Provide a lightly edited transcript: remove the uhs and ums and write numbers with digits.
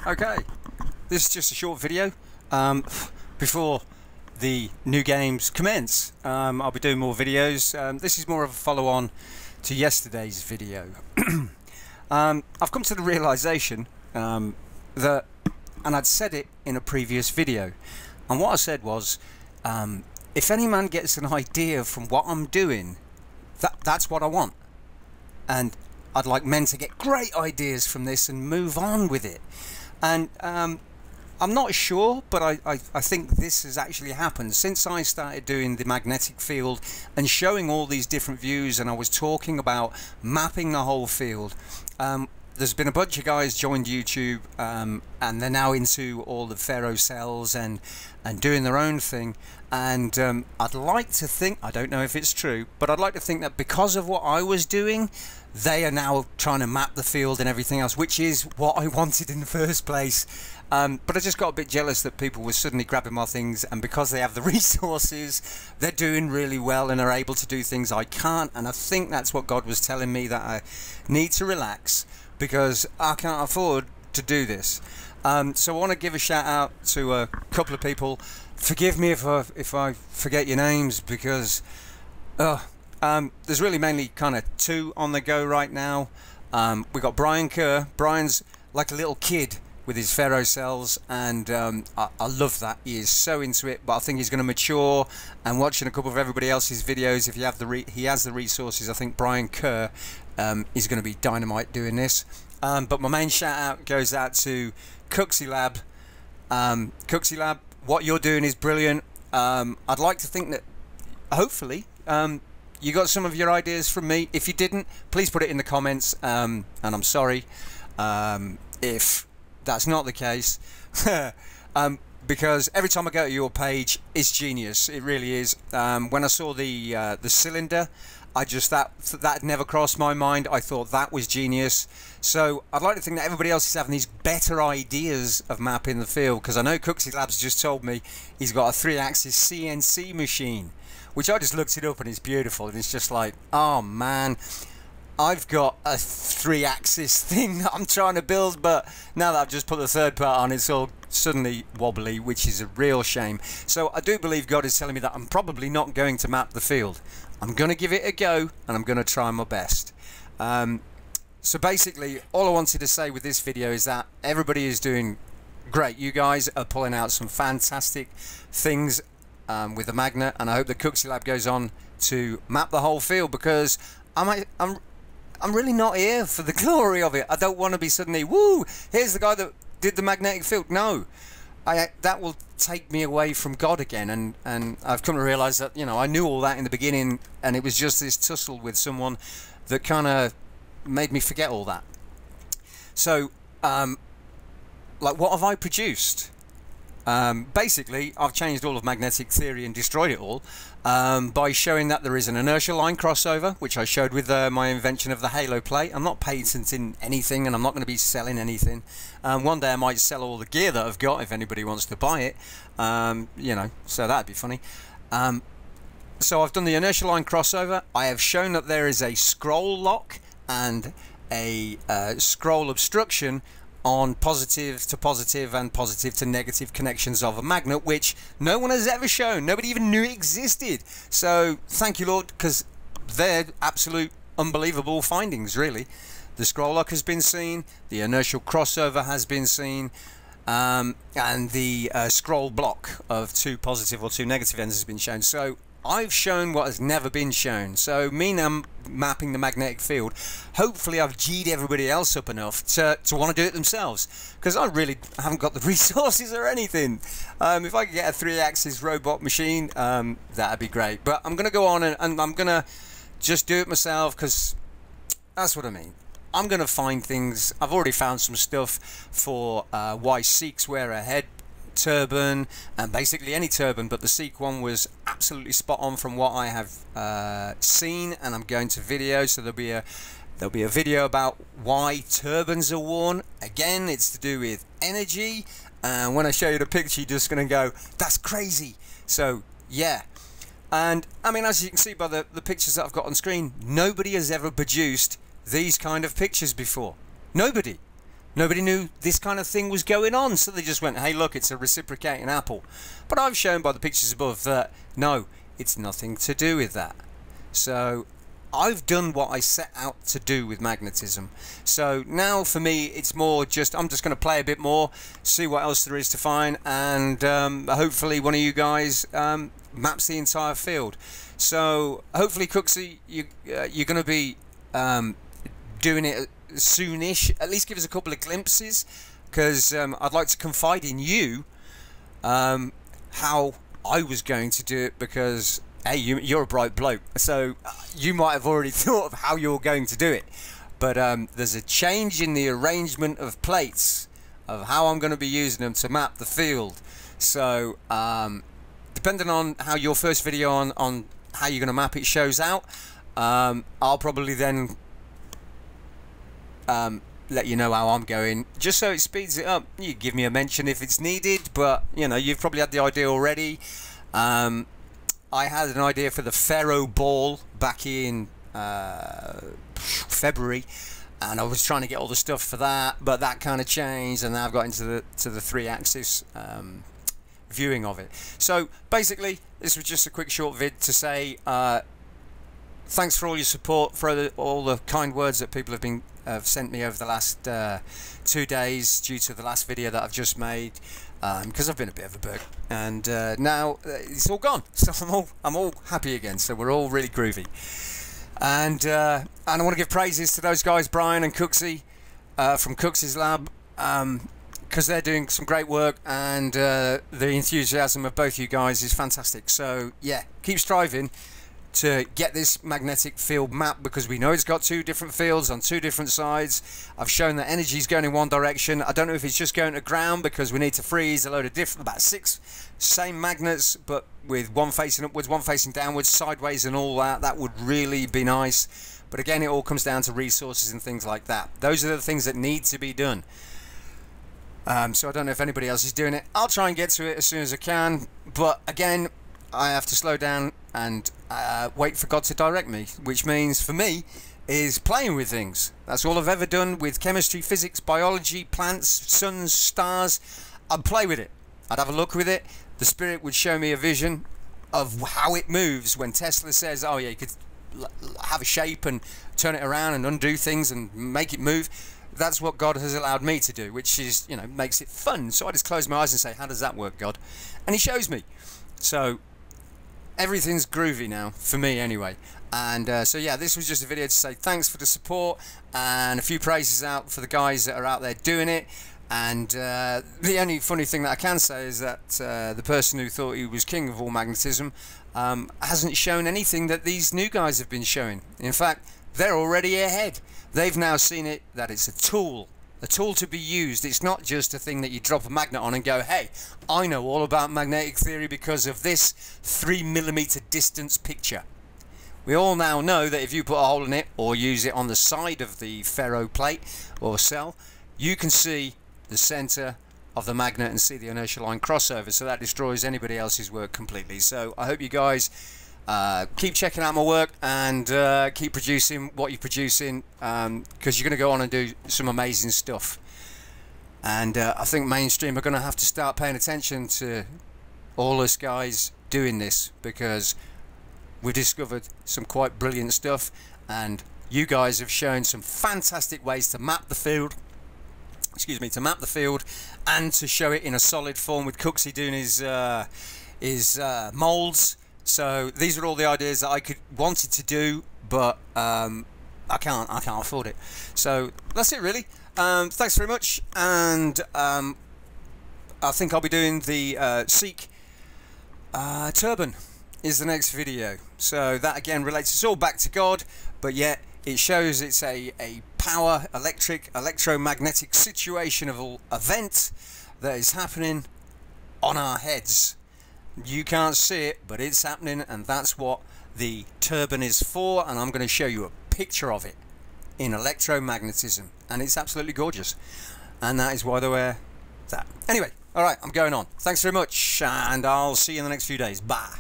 Okay, this is just a short video before the new games commence. I'll be doing more videos. This is more of a follow-on to yesterday's video. I've come to the realization that, and I'd said it in a previous video, and what I said was, if any man gets an idea from what I'm doing, that's what I want. And I'd like men to get great ideas from this and move on with it. And I'm not sure, but I think this has actually happened since I started doing the magnetic field and showing all these different views, and I was talking about mapping the whole field. There's been a bunch of guys joined YouTube, and they're now into all the ferrocells and doing their own thing. And I'd like to think, I don't know if it's true, but I'd like to think that because of what I was doing, they are now trying to map the field and everything else, which is what I wanted in the first place. But I just got a bit jealous that people were suddenly grabbing my things, and because they have the resources, they're doing really well and are able to do things I can't. And I think that's what God was telling me, that I need to relax because I can't afford to do this. So I want to give a shout out to a couple of people. Forgive me if I forget your names, because there's really mainly kind of two on the go right now. We've got Brian Kerr. Brian's like a little kid with his ferrocells, and I love that. He is so into it, but I think he's going to mature. And watching a couple of everybody else's videos, if you have he has the resources, I think Brian Kerr is going to be dynamite doing this. But my main shout out goes out to Cooksy Lab. Cooksy Lab, what you're doing is brilliant. I'd like to think that hopefully you got some of your ideas from me. If you didn't, please put it in the comments, and I'm sorry if that's not the case. Because every time I go to your page, it's genius. It really is. When I saw the cylinder, that never crossed my mind. I thought that was genius. So I'd like to think that everybody else is having these better ideas of mapping the field, because I know Cooksy Labs just told me he's got a 3-axis CNC machine, which I just looked it up and it's beautiful, and it's just like, oh man, I've got a 3-axis thing that I'm trying to build, but now that I've just put the third part on, it's all suddenly wobbly, which is a real shame. So I do believe God is telling me that I'm probably not going to map the field. I'm going to give it a go, and I'm going to try my best. So basically, all I wanted to say with this video is that everybody is doing great. You guys are pulling out some fantastic things with the magnet, and I hope the Cooksy Lab goes on to map the whole field, because I'm really not here for the glory of it. I don't want to be suddenly, woo, here's the guy that did the magnetic field. No, that will take me away from God again, and I've come to realize that, you know, I knew all that in the beginning, and it was just this tussle with someone that kind of made me forget all that. So like, what have I produced? Basically, I've changed all of magnetic theory and destroyed it all by showing that there is an inertial line crossover, which I showed with my invention of the halo plate. I'm not patenting anything, and I'm not going to be selling anything. One day I might sell all the gear that I've got if anybody wants to buy it, you know, so that'd be funny. So I've done the inertial line crossover. I have shown that there is a scroll lock and a scroll obstruction on positive to positive and positive to negative connections of a magnet, which no one has ever shown. Nobody even knew it existed. So thank you, Lord, because they're absolute unbelievable findings, really. The scroll lock has been seen, the inertial crossover has been seen, and the scroll block of 2 positive or 2 negative ends has been shown. So I've shown what has never been shown. So me now mapping the magnetic field, hopefully I've G'd everybody else up enough to want to do it themselves, because I really haven't got the resources or anything. If I could get a 3-axis robot machine, that'd be great. But I'm going to go on and I'm going to just do it myself, because that's what I mean. I'm going to find things. I've already found some stuff for why Sikhs wear a head turban, and basically any turban, but the Sikh one was absolutely spot on from what I have seen, and I'm going to video, so there'll be a video about why turbans are worn. Again, it's to do with energy, and when I show you the picture, you're just going to go, that's crazy. So yeah, and I mean, as you can see by the pictures that I've got on screen, nobody has ever produced these kind of pictures before. Nobody. Nobody knew this kind of thing was going on, so they just went, hey look, it's a reciprocating apple. But I've shown by the pictures above that no, it's nothing to do with that. So I've done what I set out to do with magnetism. So now for me it's more just, I'm just going to play a bit more, see what else there is to find, and hopefully one of you guys maps the entire field. So hopefully Cooksy, you're going to be doing it soonish. At least give us a couple of glimpses, because I'd like to confide in you how I was going to do it, because hey, you're a bright bloke, so you might have already thought of how you're going to do it, but there's a change in the arrangement of plates of how I'm going to be using them to map the field. So depending on how your first video on how you're going to map it shows out, I'll probably then let you know how I'm going, just so it speeds it up. You give me a mention if it's needed, but you know, you've probably had the idea already. I had an idea for the Pharaoh ball back in February, and I was trying to get all the stuff for that, but that kind of changed, and now I've got into the 3-axis viewing of it. So basically this was just a quick short vid to say thanks for all your support, for all the kind words that people have sent me over the last 2 days due to the last video that I've just made, because I've been a bit of a bug, and now it's all gone, so I'm all happy again, so we're all really groovy. And I want to give praises to those guys, Brian and Cooksy from Cooksy's Lab, because they're doing some great work, and the enthusiasm of both you guys is fantastic. So yeah, keep striving to get this magnetic field map, because we know it's got 2 different fields on 2 different sides. I've shown that energy is going in one direction. I don't know if it's just going to ground, because we need to freeze a load of different, about 6 same magnets, but with one facing upwards, one facing downwards, sideways and all that. That would really be nice. But again, it all comes down to resources and things like that. Those are the things that need to be done. So I don't know if anybody else is doing it. I'll try and get to it as soon as I can, but again, I have to slow down and wait for God to direct me, which means for me is playing with things. That's all I've ever done with chemistry, physics, biology, plants, suns, stars. I'd play with it. I'd have a look with it. The Spirit would show me a vision of how it moves. When Tesla says, oh yeah, you could have a shape and turn it around and undo things and make it move. That's what God has allowed me to do, which is, you know, makes it fun. So I just close my eyes and say, how does that work, God? And he shows me. So everything's groovy now, for me anyway. And so yeah, this was just a video to say thanks for the support, and a few praises out for the guys that are out there doing it. And the only funny thing that I can say is that the person who thought he was king of all magnetism hasn't shown anything that these new guys have been showing. In fact, they're already ahead. They've now seen it, that it's a tool to be used. It's not just a thing that you drop a magnet on and go, hey, I know all about magnetic theory because of this 3mm distance picture. We all now know that if you put a hole in it, or use it on the side of the ferro plate or cell, you can see the center of the magnet and see the inertial line crossover, so that destroys anybody else's work completely. So I hope you guys keep checking out my work, and keep producing what you're producing, because you're going to go on and do some amazing stuff. And I think mainstream are going to have to start paying attention to all us guys doing this, because we've discovered some quite brilliant stuff, and you guys have shown some fantastic ways to map the field, to map the field and to show it in a solid form, with Cooksy doing his molds. So these are all the ideas that I wanted to do, but I can't afford it. So that's it really. Thanks very much, and I think I'll be doing the Seek Turban is the next video. So that again relates, it's all back to God, but yet it shows it's a power, electromagnetic situational event that is happening on our heads. You can't see it, but it's happening, and that's what the turban is for, and I'm going to show you a picture of it in electromagnetism, and it's absolutely gorgeous, and that is why they wear that. Anyway, alright, I'm going on. Thanks very much, and I'll see you in the next few days. Bye.